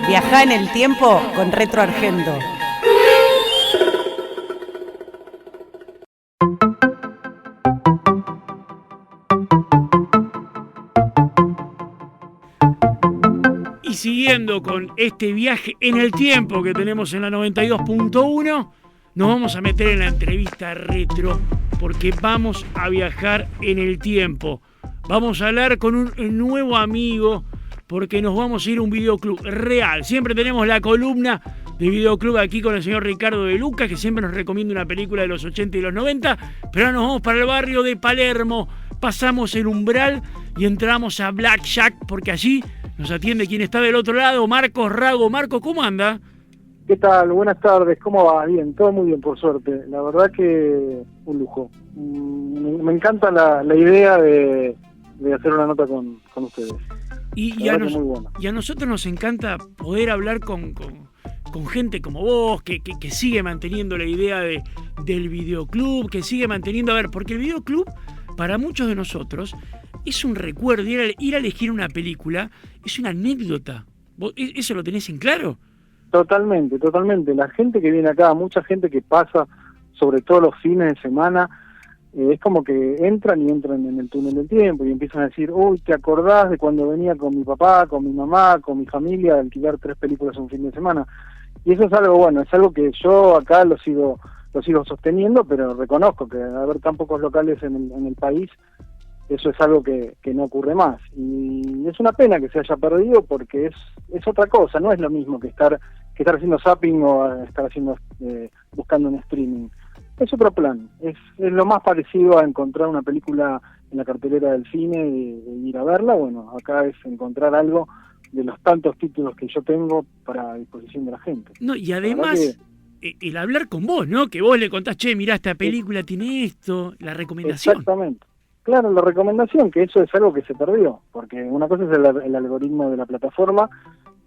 Viajá en el tiempo con Retro Argento. Y siguiendo con este viaje en el tiempo que tenemos en la 92.1, nos vamos a meter en la entrevista retro porque vamos a viajar en el tiempo. Vamos a hablar con un nuevo amigo porque nos vamos a ir a un videoclub real. Siempre tenemos la columna de videoclub aquí con el señor Ricardo de Luca, que siempre nos recomienda una película de los 80 y los 90, pero ahora nos vamos para el barrio de Palermo, pasamos el umbral y entramos a Blackjack porque allí nos atiende quien está del otro lado, Marcos Rago. Marco, ¿cómo anda? ¿Qué tal? Buenas tardes, ¿cómo va? Bien, todo muy bien, por suerte. La verdad que un lujo. Me encanta la idea de hacer una nota con ustedes. Y a nosotros nos encanta poder hablar con gente como vos, que sigue manteniendo la idea del videoclub, que sigue manteniendo... A ver, porque el videoclub, para muchos de nosotros, es un recuerdo. Ir a elegir una película es una anécdota. ¿Vos eso lo tenés en claro? Totalmente. La gente que viene acá, mucha gente que pasa, sobre todo los fines de semana, es como que entran en el túnel del tiempo y empiezan a decir, uy, ¿te acordás de cuando venía con mi papá, con mi mamá, con mi familia a alquilar 3 películas un fin de semana? Y eso es algo bueno, es algo que yo acá lo sigo sosteniendo, pero reconozco que haber tan pocos locales en el país, eso es algo que no ocurre más. Y es una pena que se haya perdido porque es otra cosa, no es lo mismo que estar haciendo zapping o estar buscando un streaming. Es otro plan, es lo más parecido a encontrar una película en la cartelera del cine e ir a verla. Bueno, acá es encontrar algo de los tantos títulos que yo tengo para disposición de la gente. No, y además el hablar con vos, ¿no? Que vos le contás, che, mirá, esta película tiene esto, la recomendación. Exactamente. Claro, la recomendación, que eso es algo que se perdió, porque una cosa es el algoritmo de la plataforma,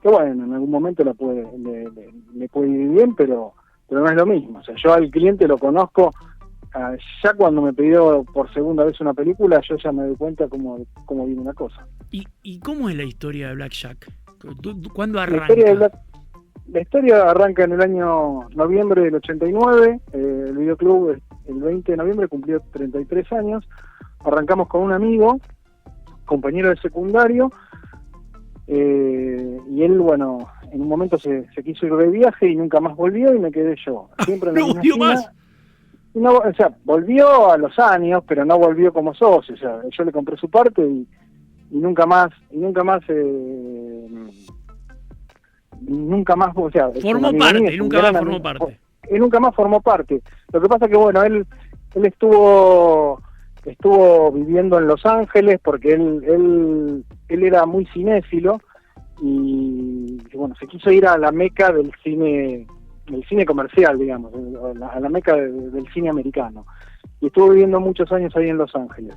que bueno, en algún momento le puede ir bien, pero no es lo mismo. O sea, yo al cliente lo conozco, ya cuando me pidió por segunda vez una película, yo ya me doy cuenta cómo viene una cosa. ¿Y cómo es la historia de Blackjack? ¿Cuándo arranca? La historia arranca en el año noviembre del 89, el videoclub el 20 de noviembre cumplió 33 años, arrancamos con un amigo, compañero de secundario, y él, bueno, en un momento se quiso ir de viaje y nunca más volvió y me quedé yo. Siempre en la misma esquina. Más? No, o sea, volvió a los años, pero no volvió como socio. O sea, yo le compré su parte y nunca más, o sea, formó parte, nunca más formó parte. Y nunca más formó parte. Lo que pasa que, bueno, él estuvo viviendo en Los Ángeles porque él era muy cinéfilo y bueno, se quiso ir a la meca del cine comercial, digamos, a la meca del cine americano, y estuvo viviendo muchos años ahí en Los Ángeles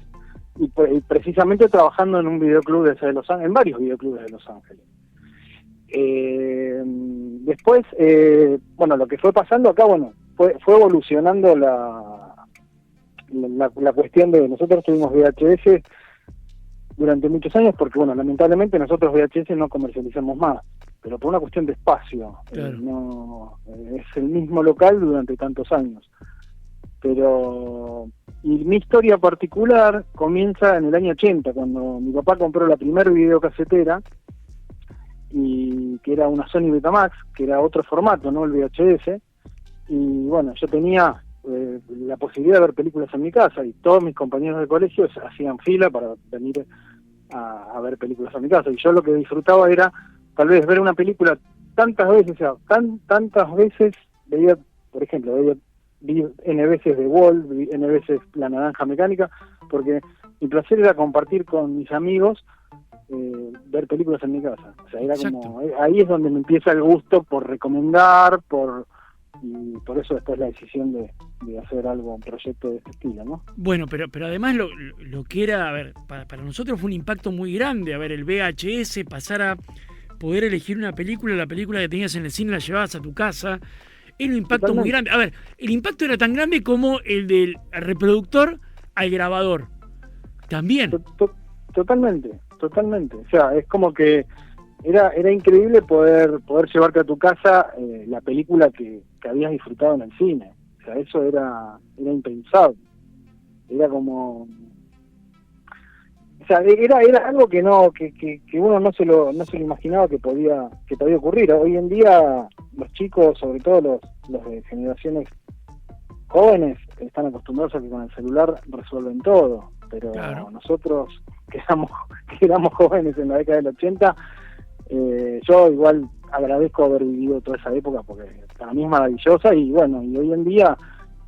y precisamente trabajando en un videoclub en varios videoclubes de Los Ángeles. Después, bueno, lo que fue pasando acá, bueno, fue evolucionando la cuestión de... Nosotros tuvimos VHS durante muchos años porque, bueno, lamentablemente nosotros VHS no comercializamos más, pero por una cuestión de espacio. Claro. No es el mismo local durante tantos años. Y mi historia particular comienza en el año 80, cuando mi papá compró la primera videocasetera, y que era una Sony Betamax, que era otro formato, no el VHS, y bueno, yo tenía la posibilidad de ver películas en mi casa y todos mis compañeros de colegio hacían fila para venir a ver películas en mi casa, y yo lo que disfrutaba era tal vez ver una película tantas veces, o sea, tantas veces veía, por ejemplo, vi N veces The Wall, vi N veces La Naranja Mecánica, porque mi placer era compartir con mis amigos ver películas en mi casa. O sea, era como, ahí es donde me empieza el gusto por recomendar, y por eso después la decisión de hacer algo, un proyecto de este estilo, ¿no? Bueno, pero además lo que era, a ver, para nosotros fue un impacto muy grande, a ver, el VHS, pasar a poder elegir una película, la película que tenías en el cine la llevabas a tu casa, era un impacto Totalmente. muy grande. A ver, el impacto era tan grande como el del reproductor al grabador. También. Totalmente. O sea, es como que era increíble poder llevarte a tu casa la película que habías disfrutado en el cine. O sea, eso era impensable. Era como... O sea, era algo que uno no se lo imaginaba que podía ocurrir. Hoy en día los chicos, sobre todo los de generaciones jóvenes, están acostumbrados a que con el celular resuelven todo, pero claro, nosotros que éramos jóvenes en la década del 80, yo igual agradezco haber vivido toda esa época porque para mí es maravillosa, y bueno, y hoy en día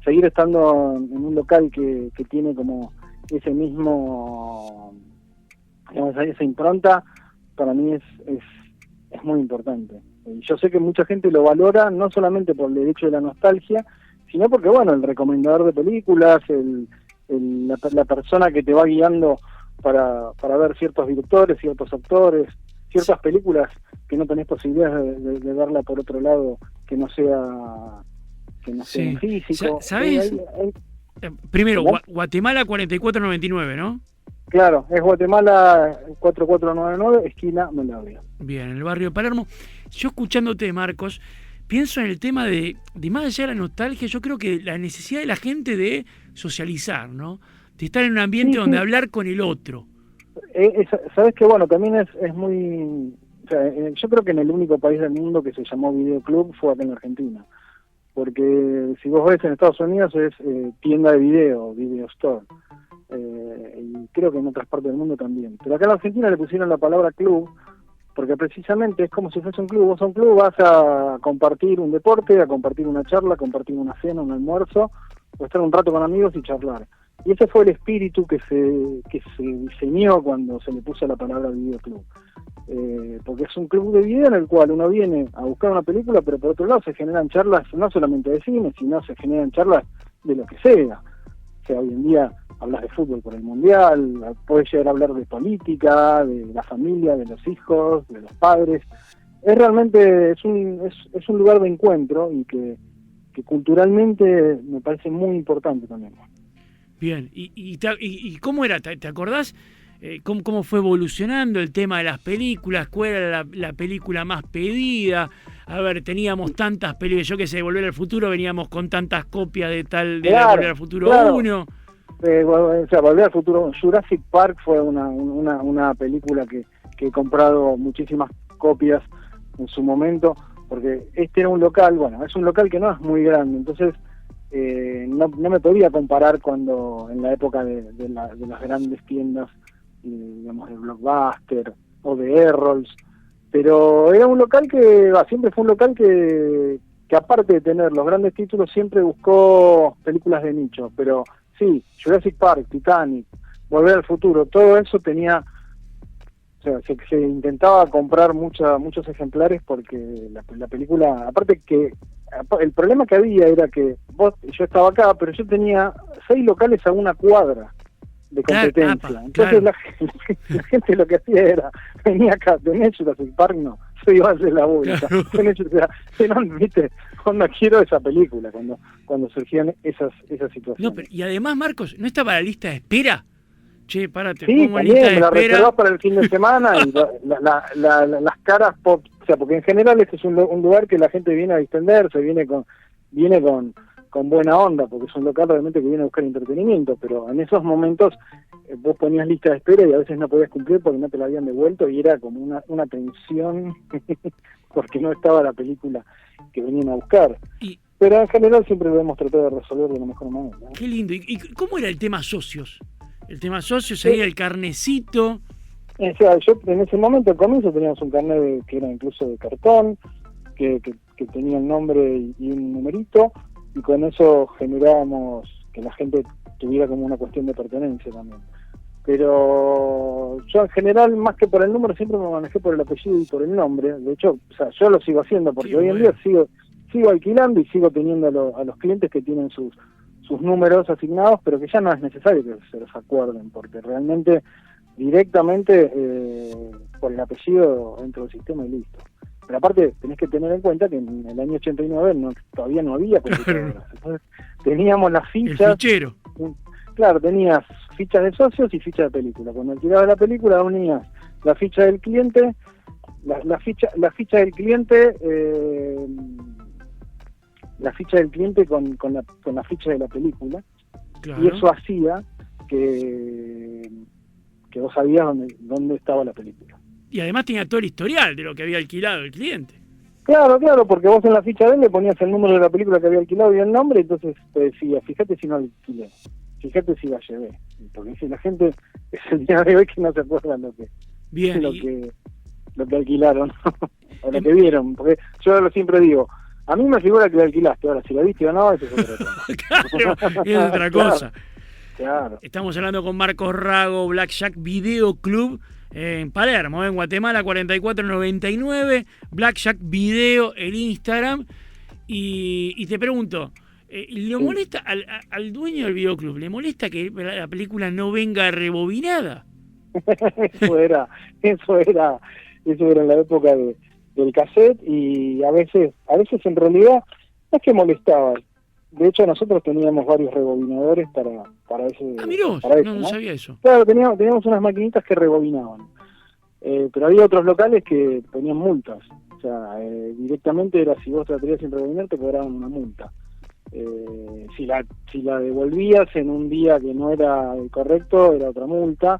seguir estando en un local que tiene como ese mismo, digamos, esa impronta, para mí es muy importante. Y yo sé que mucha gente lo valora no solamente por el hecho de la nostalgia, sino porque, bueno, el recomendador de películas, la persona que te va guiando para ver ciertos directores, ciertos actores, ciertas películas que no tenés posibilidad de verla por otro lado que no sea en físico. ¿Sabes? Primero, Guatemala 4499, ¿no? Claro, es Guatemala 4499, esquina Melavia. Bien, en el barrio de Palermo. Yo escuchándote, Marcos, pienso en el tema de más allá de la nostalgia, yo creo que la necesidad de la gente de socializar, ¿no? De estar en un ambiente donde hablar con el otro. Sabes que, bueno, también es muy... O sea, yo creo que en el único país del mundo que se llamó videoclub fue acá en Argentina. Porque si vos ves en Estados Unidos es tienda de video store. Y creo que en otras partes del mundo también. Pero acá en Argentina le pusieron la palabra club, porque precisamente es como si fuese un club. Vos a un club vas a compartir un deporte, a compartir una charla, a compartir una cena, un almuerzo, o estar un rato con amigos y charlar. Y ese fue el espíritu que se diseñó cuando se le puso la palabra videoclub. Porque es un club de video en el cual uno viene a buscar una película, pero por otro lado se generan charlas no solamente de cine, sino se generan charlas de lo que sea. O sea, hoy en día hablas de fútbol por el mundial, puedes llegar a hablar de política, de la familia, de los hijos, de los padres. Es realmente es un lugar de encuentro y que culturalmente me parece muy importante también. Bien, ¿y cómo era? ¿Te acordás cómo fue evolucionando el tema de las películas? ¿Cuál era la película más pedida? A ver, teníamos tantas películas, yo que sé, Volver al Futuro, veníamos con tantas copias de Volver al Futuro 1. O sea, Volver al Futuro, Jurassic Park fue una película que he comprado muchísimas copias en su momento, porque este era un local, bueno, es un local que no es muy grande, entonces no me podía comparar cuando en la época de las grandes tiendas, digamos, de Blockbuster o de Errols, pero era un local siempre fue un local que aparte de tener los grandes títulos siempre buscó películas de nicho, pero sí, Jurassic Park, Titanic, Volver al Futuro, todo eso tenía, o sea, se intentaba comprar muchos ejemplares porque la película, aparte que el problema que había era que yo estaba acá, pero yo tenía 6 locales a una cuadra de competencia. Entonces la gente lo que hacía era, venía acá, tenés Jurassic Park, no, se iba a hacer la vuelta. ¿Viste? Cuando quiero esa película, cuando surgían esas situaciones. No, pero, y además, Marcos, ¿no estaba la lista de espera? Che, párate, sí, pongo lista de la espera. reservás para el fin de semana y las caras pop, o sea, porque en general este es un lugar que la gente viene a distenderse, viene con buena onda, porque es un local realmente que viene a buscar entretenimiento, pero en esos momentos vos ponías lista de espera y a veces no podías cumplir porque no te la habían devuelto y era como una tensión porque no estaba la película que venían a buscar. Pero en general siempre lo hemos tratado de resolver de la mejor manera, ¿no? Qué lindo. ¿Y cómo era el tema socios? El tema socios sería el carnecito. O sea, yo en ese momento, al comienzo, teníamos un carnet que era incluso de cartón, que tenía el nombre y un numerito, y con eso generábamos que la gente tuviera como una cuestión de pertenencia también. Pero yo en general, más que por el número, siempre me manejé por el apellido y por el nombre. De hecho, o sea, yo lo sigo haciendo porque hoy en día sigo alquilando y sigo teniendo a los clientes que tienen sus números asignados, pero que ya no es necesario que se los acuerden, porque realmente directamente por el apellido dentro del sistema y listo. Pero aparte tenés que tener en cuenta que en el año 89 todavía no había computadoras. Entonces teníamos las fichas. El fichero. Claro, tenías fichas de socios y fichas de película. Cuando alquilabas la película unías la ficha del cliente la ficha del cliente, con la ficha de la película, Claro. y eso hacía que vos sabías dónde estaba la película. Y además tenía todo el historial de lo que había alquilado el cliente. Claro, porque vos en la ficha de él le ponías el número de la película que había alquilado y el nombre, entonces te decía, fíjate si no alquilé, fíjate si la llevé. Porque si la gente es el día de hoy que no se acuerdan Bien. lo que alquilaron o lo que vieron, porque yo siempre digo, a mí me figura que la alquilaste, ahora si la viste o no, eso es otro tema. Claro, es otra cosa. Claro. Estamos hablando con Marcos Rago, Blackjack Video Club, en Palermo, en Guatemala, 4499, Blackjack Video, el Instagram. Y te pregunto, ¿le molesta al dueño del videoclub, le molesta que la película no venga rebobinada? Eso era en la época del cassette, y a veces en realidad no es que molestaba. De hecho, nosotros teníamos varios rebobinadores para ese. Ah, miró, para eso, no sabía eso. Claro, teníamos unas maquinitas que rebobinaban. Pero había otros locales que tenían multas. O sea, directamente era, si vos te la tenías sin rebobinar, te cobraban una multa. Si la devolvías en un día que no era el correcto, era otra multa.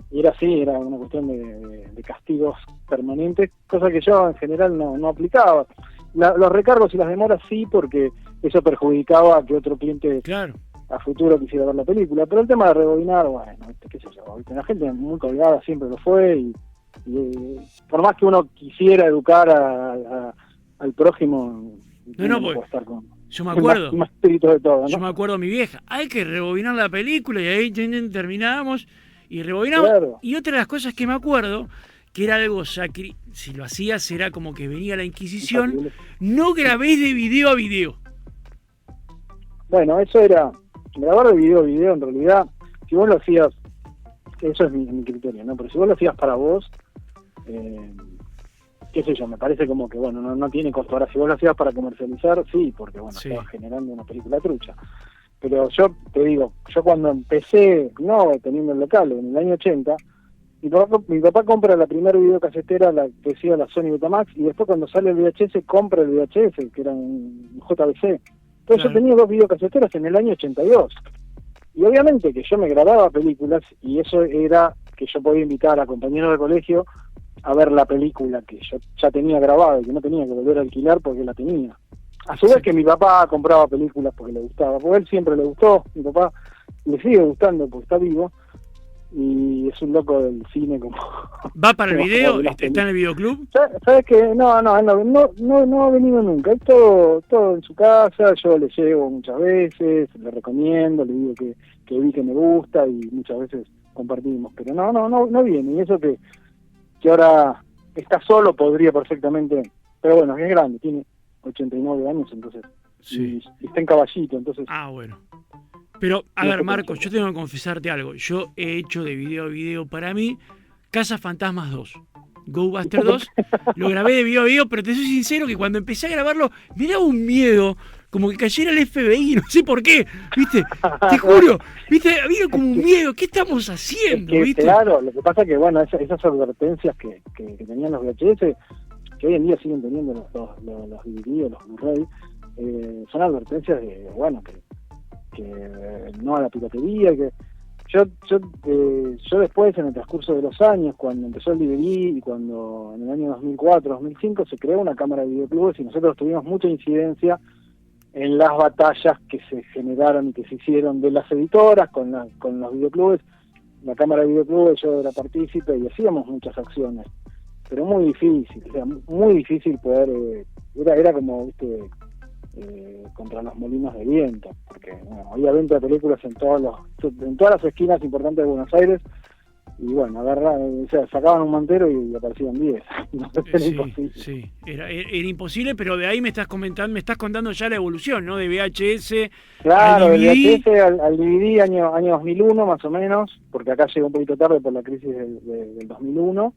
Y era así, era una cuestión de castigos permanentes, cosa que yo en general no aplicaba. Los recargos y las demoras sí, porque eso perjudicaba a que otro cliente Claro. a futuro quisiera ver la película. Pero el tema de rebobinar, bueno, qué sé yo, la gente muy colgada siempre lo fue, y por más que uno quisiera educar al prójimo, No, puede pues, estar con yo me acuerdo. más espíritu de todo, ¿no? Yo me acuerdo a mi vieja, hay que rebobinar la película, y ahí terminábamos y rebobinamos. Claro. Y otra de las cosas que me acuerdo, que era algo si lo hacías era como que venía la Inquisición, no grabés de video a video. Bueno, eso era grabar de video a video. En realidad, si vos lo hacías, eso es mi criterio, ¿no? Pero si vos lo hacías para vos, qué sé yo, me parece como que, bueno, no tiene costo. Ahora, si vos lo hacías para comercializar, sí, porque, bueno, Sí. estabas generando una película trucha. Pero yo te digo, yo cuando empecé, no teniendo el local, en el año 80, mi papá compra la primera videocasetera, la que decía la Sony Betamax, y después cuando sale el VHS, compra el VHS, que era un JVC. Entonces Claro. yo tenía 2 videocaseteras en el año 82. Y obviamente que yo me grababa películas, y eso era que yo podía invitar a compañeros de colegio a ver la película que yo ya tenía grabada y que no tenía que volver a alquilar porque la tenía. A su vez que mi papá compraba películas porque le gustaba, porque él siempre le gustó, mi papá le sigue gustando porque está vivo, y es un loco del cine como... ¿Va para el como video? de las ¿Está en el videoclub? ¿Sabes qué? No ha venido nunca. Es todo en su casa. Yo le llevo muchas veces, le recomiendo, le digo que vi que me gusta, y muchas veces compartimos. Pero no viene. Y eso que ahora está solo podría perfectamente. Pero bueno, es grande, tiene 89 años, entonces. Sí. Y está en Caballito, entonces. Ah, bueno. Pero, a ver, Marcos, yo tengo que confesarte algo. Yo he hecho de video a video para mí Casa Fantasmas 2. GoBuster 2. Lo grabé de video a video, pero te soy sincero que cuando empecé a grabarlo me daba un miedo, como que cayera el FBI, no sé por qué, ¿viste? Te juro, ¿viste? Había como un miedo. ¿Qué estamos haciendo, viste? Claro, lo que pasa es que, bueno, esas advertencias que tenían los VHS, que hoy en día siguen teniendo los DVD, los Blu-ray, son advertencias de, bueno, que no a la piratería, que yo después, en el transcurso de los años, cuando empezó el DVD y cuando en el año 2004, 2005 se creó una cámara de videoclubes, y nosotros tuvimos mucha incidencia en las batallas que se generaron y que se hicieron de las editoras con los videoclubes. La cámara de videoclubes, yo era partícipe y hacíamos muchas acciones, pero muy difícil, o sea, muy difícil poder, era como, viste, contra los molinos de viento, porque bueno, había venta de películas en todas las esquinas importantes de Buenos Aires, y bueno, o sea, sacaban un mantero y aparecían 10. No, era imposible. Sí, era imposible, pero de ahí me estás contando ya la evolución, ¿no? De VHS Claro, al del DVD. VHS al DVD año 2001 más o menos, porque acá llegó un poquito tarde por la crisis del 2001.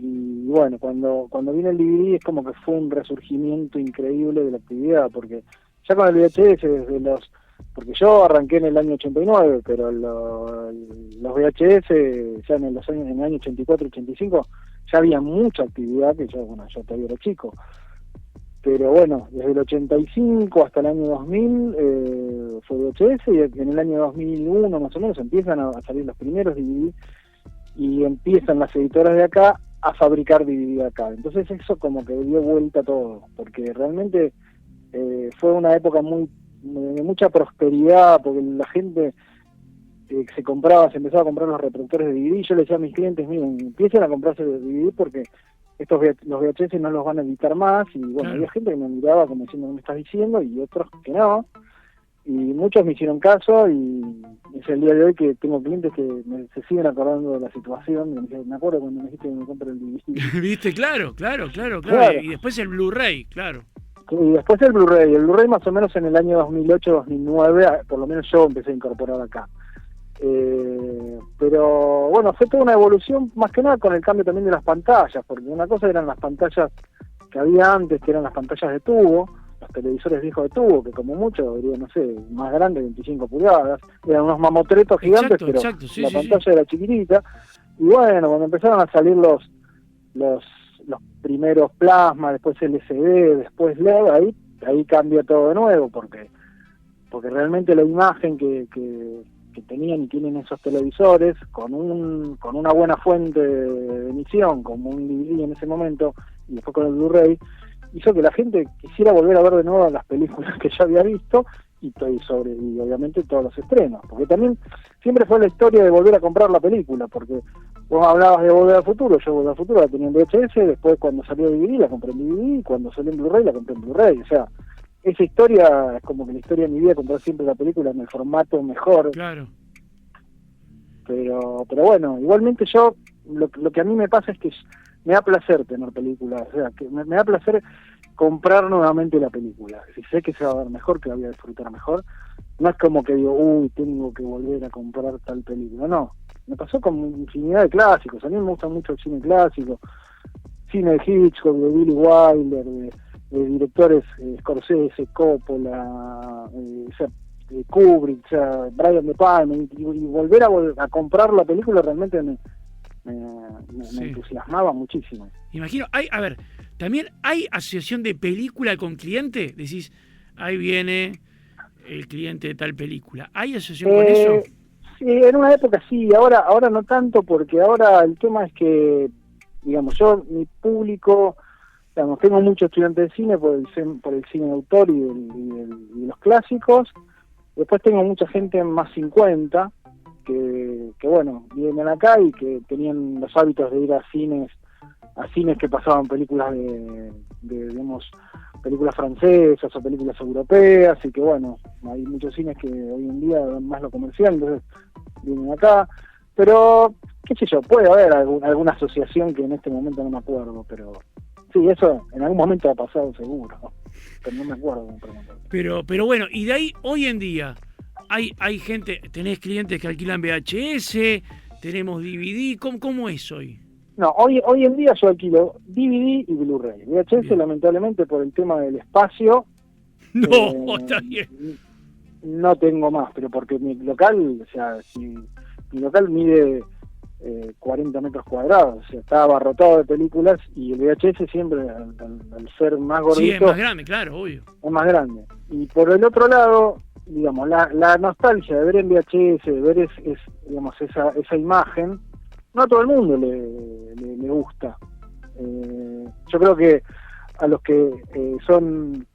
Y bueno, cuando vino el DVD es como que fue un resurgimiento increíble de la actividad, porque ya con el VHS, porque yo arranqué en el año 89, pero los VHS ya en el año 84, 85 ya había mucha actividad, que yo todavía era chico. Pero bueno, desde el 85 hasta el año 2000 fue VHS, y en el año 2001 más o menos empiezan a salir los primeros DVD, y empiezan las editoras de acá a fabricar DVD acá. Entonces eso como que dio vuelta a todo, porque realmente fue una época de mucha prosperidad, porque la gente se empezaba a comprar los reproductores de DVD. Yo le decía a mis clientes, miren, empiecen a comprarse los DVD porque los VHS no los van a editar más, y bueno, Claro. había gente que me miraba como diciendo, ¿qué me estás diciendo? Y otros que no, y muchos me hicieron caso, y es el día de hoy que tengo clientes que se siguen acordando de la situación, y me dicen, me acuerdo cuando me dijiste que me compre el DVD. ¿Viste? Claro. Claro. Y después el Blu-ray, claro. Y después el Blu-ray más o menos en el año 2008-2009, por lo menos yo empecé a incorporar acá. Pero bueno, fue toda una evolución, más que nada con el cambio también de las pantallas, porque una cosa eran las pantallas que había antes, que eran las pantallas de tubo, los televisores viejos de tubo, que como mucho deberían, no sé, más grande, 25 pulgadas, eran unos mamotretos gigantes, Exacto, sí, la sí, pantalla sí. era chiquitita. Y bueno, cuando empezaron a salir los primeros plasma, después LCD, después LED, ahí cambia todo de nuevo, porque realmente la imagen que tenían y tienen esos televisores, con una buena fuente de emisión, como un DVD en ese momento, y después con el Blu-ray, hizo que la gente quisiera volver a ver de nuevo las películas que ya había visto, y obviamente todos los estrenos, porque también siempre fue la historia de volver a comprar la película, porque vos hablabas de Volver al Futuro, yo Volver al Futuro la tenía en VHS, después cuando salió DVD la compré en DVD, y cuando salió en Blu-ray la compré en Blu-ray. O sea, esa historia es como que la historia de mi vida, comprar siempre la película en el formato mejor. Claro. Pero bueno, igualmente yo, lo que a mí me pasa es que me da placer tener películas, o sea, que me da placer comprar nuevamente la película. Si sé que se va a ver mejor, que la voy a disfrutar mejor, no es como que digo, tengo que volver a comprar tal película, no. Me pasó con infinidad de clásicos. A mí me gusta mucho el cine clásico, cine de Hitchcock, de Billy Wilder, de directores Scorsese, Coppola, Kubrick, Brian De Palma, y volver a comprar la película realmente me entusiasmaba muchísimo. Imagino, también hay asociación de película con cliente. Decís, ahí viene el cliente de tal película. ¿Hay asociación con eso? Sí, en una época sí, ahora no tanto, porque ahora el tema es que, digamos, mi público, digamos, tengo muchos estudiantes de cine por el cine de autor y los clásicos. Después tengo mucha gente más 50 que bueno, vienen acá y que tenían los hábitos de ir a cines que pasaban películas de digamos, películas francesas o películas europeas, y que bueno, hay muchos cines que hoy en día dan más lo comercial, entonces vienen acá. Pero qué sé yo, puede haber alguna asociación que en este momento no me acuerdo, pero sí, eso en algún momento ha pasado seguro, ¿no? Pero no me acuerdo. Pero bueno, y de ahí hoy en día hay gente, tenés clientes que alquilan VHS, tenemos DVD, ¿cómo es hoy? No, hoy en día yo alquilo DVD y Blu-ray. VHS, Bien. Lamentablemente, por el tema del espacio, No, está bien. no tengo más, pero porque mi local, o sea, mi local mide 40 metros cuadrados, o sea, está abarrotado de películas, y el VHS siempre, al ser más gordito, Sí, es más grande, claro, obvio. es más grande. Y por el otro lado, digamos, la nostalgia de ver en VHS, de ver digamos, esa imagen, no a todo el mundo le gusta. Yo creo que a los que son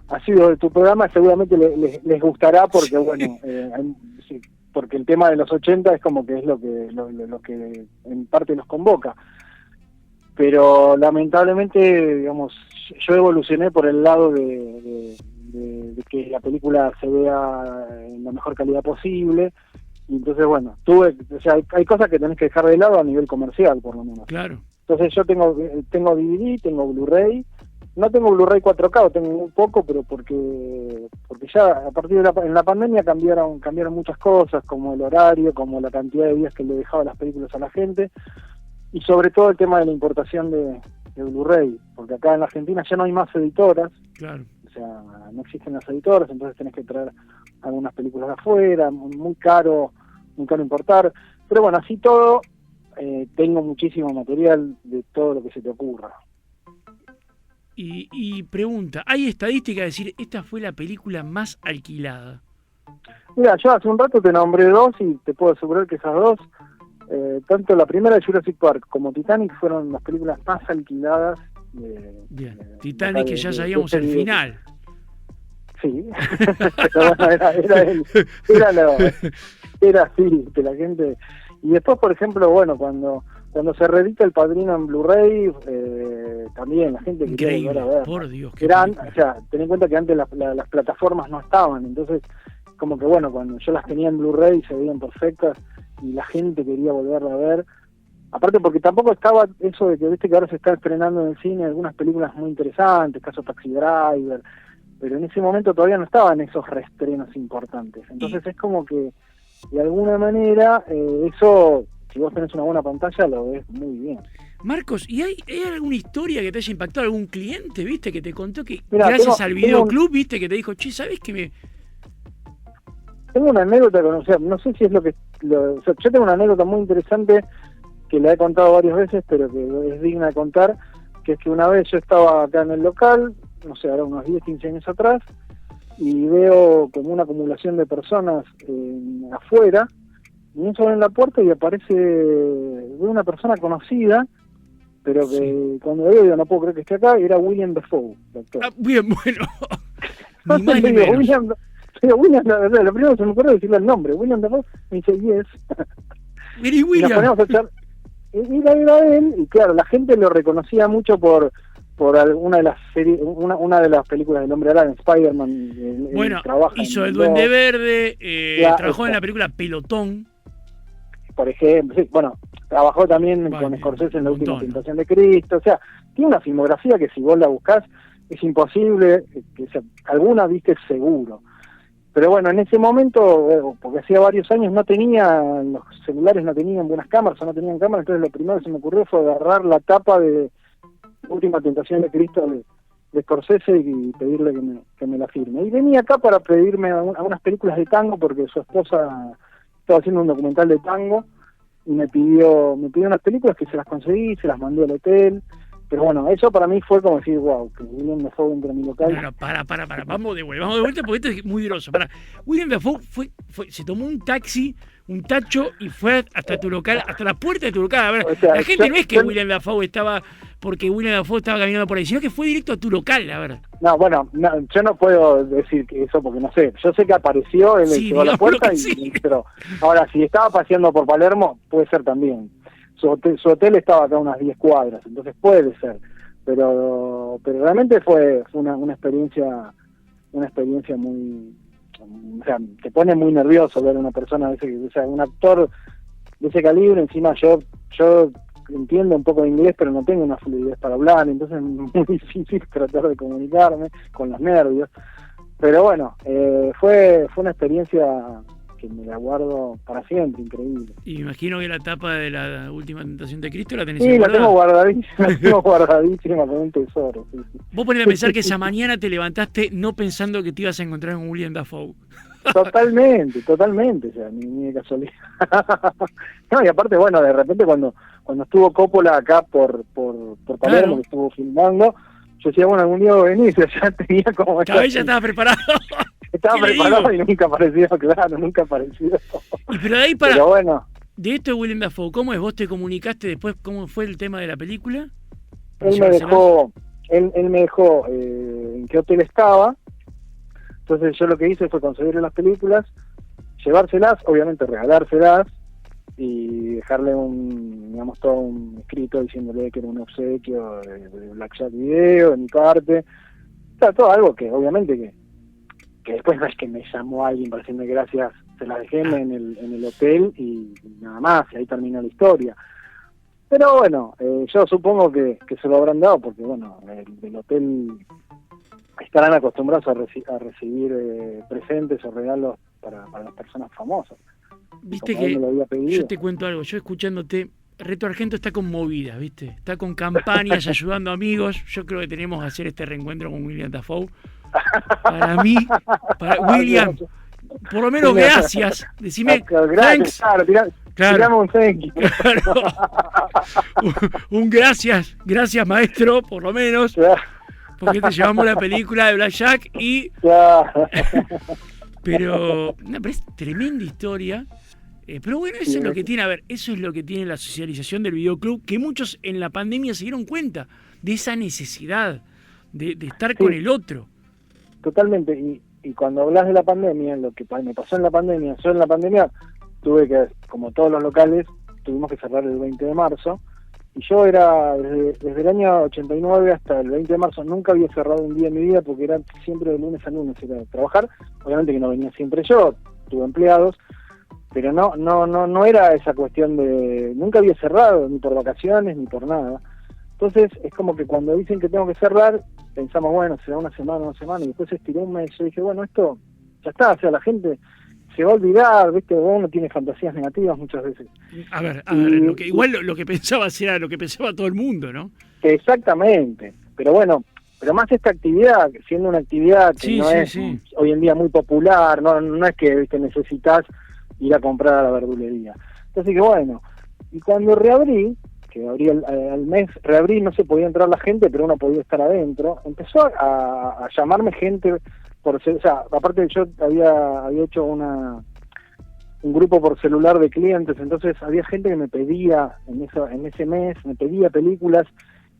asiduos de tu programa seguramente les gustará, porque bueno, sí, porque el tema de los 80 es como que es lo que en parte los convoca. Pero lamentablemente, digamos, yo evolucioné por el lado de que la película se vea en la mejor calidad posible, y entonces bueno, hay cosas que tenés que dejar de lado a nivel comercial, por lo menos. Claro. Entonces yo tengo DVD, tengo Blu-ray. No tengo Blu-ray 4K, tengo un poco, pero porque ya a partir de la pandemia cambiaron muchas cosas, como el horario, como la cantidad de días que le dejaba las películas a la gente, y sobre todo el tema de la importación de Blu-ray, porque acá en la Argentina ya no hay más editoras. Claro. O sea, no existen las editoras, entonces tenés que traer algunas películas de afuera, muy caro importar. Pero bueno, así todo, tengo muchísimo material de todo lo que se te ocurra. Y pregunta, ¿hay estadística de decir esta fue la película más alquilada? Mira, yo hace un rato te nombré dos y te puedo asegurar que esas dos, tanto la primera de Jurassic Park como Titanic, fueron las películas más alquiladas. Bien, Titanic, que ya sabíamos el final. Sí, pero bueno, era así, que la gente... Y después, por ejemplo, bueno, cuando se reedita El Padrino en Blu-ray, también la gente quería volver a ver. Por Dios. O sea, ten en cuenta que antes las plataformas no estaban, entonces como que bueno, cuando yo las tenía en Blu-ray se veían perfectas y la gente quería volverla a ver. Aparte porque tampoco estaba eso de que viste que ahora se está estrenando en el cine algunas películas muy interesantes, caso Taxi Driver, pero en ese momento todavía no estaban esos reestrenos importantes. Entonces es como que de alguna manera eso, si vos tenés una buena pantalla, lo ves muy bien. Marcos, ¿y hay alguna historia que te haya impactado? ¿Algún cliente, viste, que te contó que Mirá, gracias al videoclub, viste, que te dijo, che, ¿sabés que me...? Tengo una anécdota, o sea, no sé si es o sea, yo tengo una anécdota muy interesante que la he contado varias veces, pero que es digna de contar, que es que una vez yo estaba acá en el local, no sé, ahora unos 10, 15 años atrás, y veo como una acumulación de personas afuera, y eso en la puerta y aparece una persona conocida, pero que Sí. cuando lo veo digo, no puedo creer que esté acá, era William Dafoe, doctor. Bien, bueno. Ni más ni Digo, menos. William, lo primero que se me ocurre es decirle el nombre, William Dafoe, me dice, yes. Mira, Y nos William. ponemos a echar, y era él, y claro, la gente lo reconocía mucho por alguna de las series, una de las películas del Hombre Araña, Spider-Man. Bueno, trabaja hizo en El Duende dos, Verde, Ya, trabajó en exacto. la película Pelotón. Por ejemplo, sí, bueno, trabajó también Vale, con Scorsese en La un Última montón. Tentación de Cristo, o sea, tiene una filmografía que si vos la buscás es imposible, que alguna viste seguro. Pero bueno, en ese momento, porque hacía varios años los celulares no tenían buenas cámaras o no tenían cámaras, entonces lo primero que se me ocurrió fue agarrar la tapa de Última Tentación de Cristo de Scorsese y pedirle que me la firme. Y venía acá para pedirme algunas películas de tango porque su esposa estaba haciendo un documental de tango y me pidió unas películas que se las conseguí, se las mandé al hotel. Pero bueno, eso para mí fue como decir, wow, que William Dafoe entra a mi local. No, para. Vamos de vuelta porque esto es muy groso. William Dafoe se tomó un taxi, un tacho y fue hasta tu local, hasta la puerta de tu local. A ver, O sea, la gente no es que yo- William Dafoe estaba porque William Dafoe estaba caminando por ahí, sino que fue directo a tu local, a ver. No, bueno, yo no puedo decir que eso porque no sé. Yo sé que apareció, él Sí, llegó a la digámoslo puerta, que sí. pero ahora, si estaba paseando por Palermo, puede ser también. Su hotel estaba acá a unas 10 cuadras, entonces puede ser. Pero realmente fue una experiencia muy... O sea, te pone muy nervioso ver a una persona, o sea, un actor de ese calibre. Encima yo entiendo un poco de inglés, pero no tengo una fluidez para hablar, entonces es muy difícil tratar de comunicarme con los nervios. Pero bueno, fue una experiencia que me la guardo para siempre, increíble. Y me imagino que la tapa de la Última Tentación de Cristo la tenés Sí, la tengo guardada. guardadísima con un tesoro. Sí, sí. Vos ponés a pensar que esa mañana te levantaste no pensando que te ibas a encontrar con William Dafoe. Totalmente, o sea, ni de casualidad. No, y aparte, bueno, de repente cuando estuvo Coppola acá por Palermo, Claro. que estuvo filmando, yo decía, bueno, algún día voy a venir, ya tenía como... Cada vez ya estaba preparado. Estaba ¿Qué le preparado digo? y nunca apareció, claro, nunca apareció. Y pero de ahí para... Pero bueno, De esto de William Dafoe, ¿cómo es? ¿Vos te comunicaste después cómo fue el tema de la película? él me dejó en qué hotel estaba. Entonces yo lo que hice fue conseguirle las películas, llevárselas, obviamente regalárselas y dejarle todo un escrito diciéndole que era un obsequio de Blackjack Video de mi parte. O sea, todo algo que obviamente que después no es que me llamó alguien para decirme gracias, se las dejé en el hotel y nada más, y ahí terminó la historia. Pero bueno, yo supongo que se lo habrán dado porque bueno, el hotel estarán acostumbrados a recibir presentes o regalos para las personas famosas. Viste Como él que me lo había pedido. yo te cuento algo, yo escuchándote, Retro Argento está conmovida, ¿viste? Está con campañas, ayudando amigos. Yo creo que tenemos que hacer este reencuentro con William Dafoe. Para mí, para William, por lo menos gracias. Decime, Gracias, thanks. claro, Claro. Tirame un thank you. Claro. Un gracias maestro, por lo menos, Claro. porque te llevamos la película de Blackjack y... Claro. Pero es tremenda historia. Pero bueno, eso Sí, es lo que tiene, a ver, eso es lo que tiene la socialización del videoclub, que muchos en la pandemia se dieron cuenta de esa necesidad de estar con el otro. Totalmente. Y cuando hablas de la pandemia, lo que me pasó en la pandemia, yo en la pandemia tuve que, como todos los locales, tuvimos que cerrar el 20 de marzo. Y yo era, desde el año 89 hasta el 20 de marzo, nunca había cerrado un día en mi vida porque era siempre de lunes a lunes, era trabajar. Obviamente que no venía siempre yo, tuve empleados, pero no era esa cuestión de... Nunca había cerrado, ni por vacaciones, ni por nada. Entonces, es como que cuando dicen que tengo que cerrar, pensamos, bueno, será una semana, y después se estiró un mes. Yo dije, bueno, esto ya está, o sea, la gente se va a olvidar, ¿viste? Uno tiene fantasías negativas muchas veces. A ver, igual lo que pensabas era lo que pensaba todo el mundo, ¿no? Exactamente, pero bueno, pero más esta actividad, siendo una actividad que no es hoy en día muy popular, no es que, ¿viste?, necesitas ir a comprar a la verdulería. Entonces que bueno, y cuando reabrí, que abrí al mes, reabrí, no se podía entrar la gente, pero uno podía estar adentro, empezó a llamarme gente, o sea, aparte yo había hecho un grupo por celular de clientes, entonces había gente que me pedía en ese mes, me pedía películas,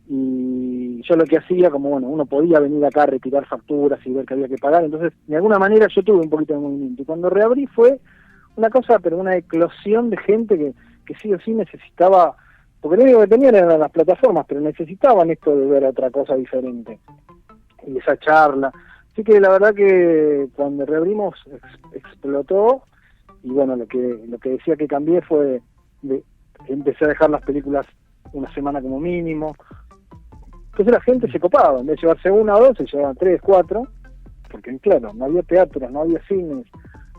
y yo lo que hacía, como bueno, uno podía venir acá a retirar facturas y ver que había que pagar, entonces de alguna manera yo tuve un poquito de movimiento, y cuando reabrí fue una cosa, pero una eclosión de gente que sí o sí necesitaba, porque lo único que tenían eran las plataformas, pero necesitaban esto de ver otra cosa diferente, y esa charla. Así que la verdad que cuando reabrimos explotó, y bueno, lo que decía que cambié fue, empecé a dejar las películas una semana como mínimo. Entonces la gente se copaba, en vez de llevarse una o dos, se llevaban 3, 4, porque claro, no había teatros, no había cines,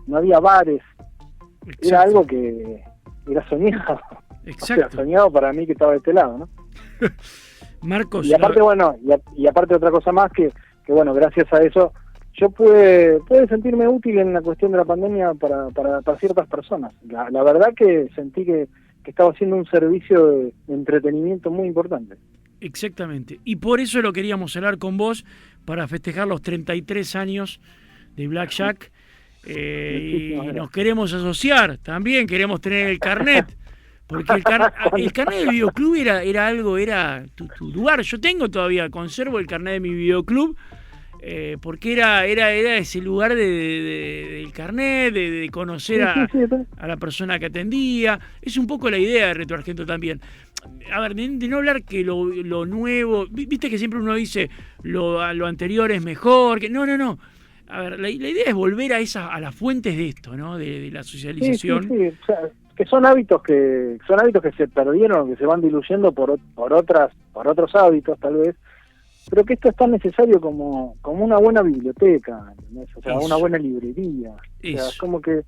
no había bares. Exacto. Era algo que era soñado. Exacto. O sea, soñado para mí que estaba de este lado, ¿no? Marcos. Y aparte, bueno, y aparte otra cosa más que bueno, gracias a eso yo pude sentirme útil en la cuestión de la pandemia para ciertas personas. La verdad que sentí que estaba haciendo un servicio de entretenimiento muy importante. Exactamente. Y por eso lo queríamos hablar con vos, para festejar los 33 años de Blackjack. Y nos queremos asociar, también queremos tener el carnet. Porque el carnet del videoclub era algo, era tu lugar. Yo conservo el carnet de mi videoclub, porque era ese lugar del carnet, de conocer a la persona que atendía. Es un poco la idea de Retro Argento también. A ver, de no hablar que lo nuevo, viste que siempre uno dice lo anterior es mejor, que no. A ver, la idea es volver a las fuentes de esto, ¿no? De la socialización. Sí. O sea, que son hábitos que se perdieron, que se van diluyendo por otros hábitos tal vez, pero que esto es tan necesario como una buena biblioteca, ¿entendés? O sea, una buena librería, o sea, como que,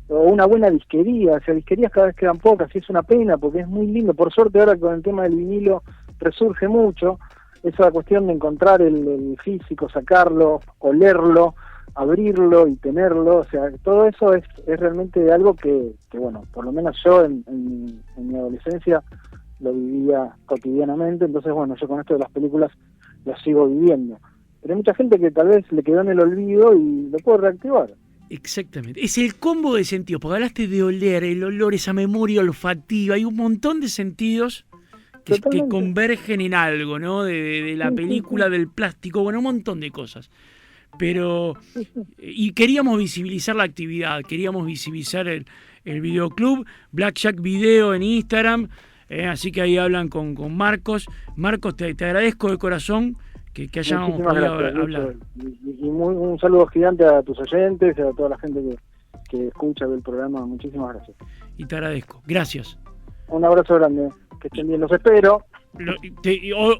o una buena disquería. O sea, disquerías cada vez quedan pocas y es una pena porque es muy lindo. Por suerte ahora con el tema del vinilo resurge mucho esa cuestión de encontrar el físico, sacarlo, olerlo, abrirlo y tenerlo. O sea, todo eso es realmente algo que bueno, por lo menos yo en mi adolescencia lo vivía cotidianamente. Entonces bueno, yo con esto de las películas lo sigo viviendo, pero hay mucha gente que tal vez le quedó en el olvido y lo puede reactivar. Exactamente, es el combo de sentidos, porque hablaste de oler, el olor, esa memoria olfativa, hay un montón de sentidos que convergen en algo, ¿no? De la película, del plástico, bueno, un montón de cosas. Pero, y queríamos visibilizar la actividad, queríamos visibilizar el videoclub, Blackjack Video en Instagram, así que ahí hablan con Marcos. Marcos, te agradezco de corazón que hayamos podido hablar. Y un saludo gigante a tus oyentes, a toda la gente que escucha del programa. Muchísimas gracias. Y te agradezco. Gracias. Un abrazo grande. Que estén bien, los espero.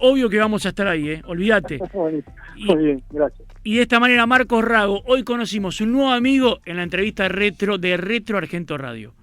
Obvio que vamos a estar ahí, olvídate. Muy bien, gracias. Y de esta manera, Marcos Rago, hoy conocimos un nuevo amigo en la entrevista retro de Retro Argento Radio.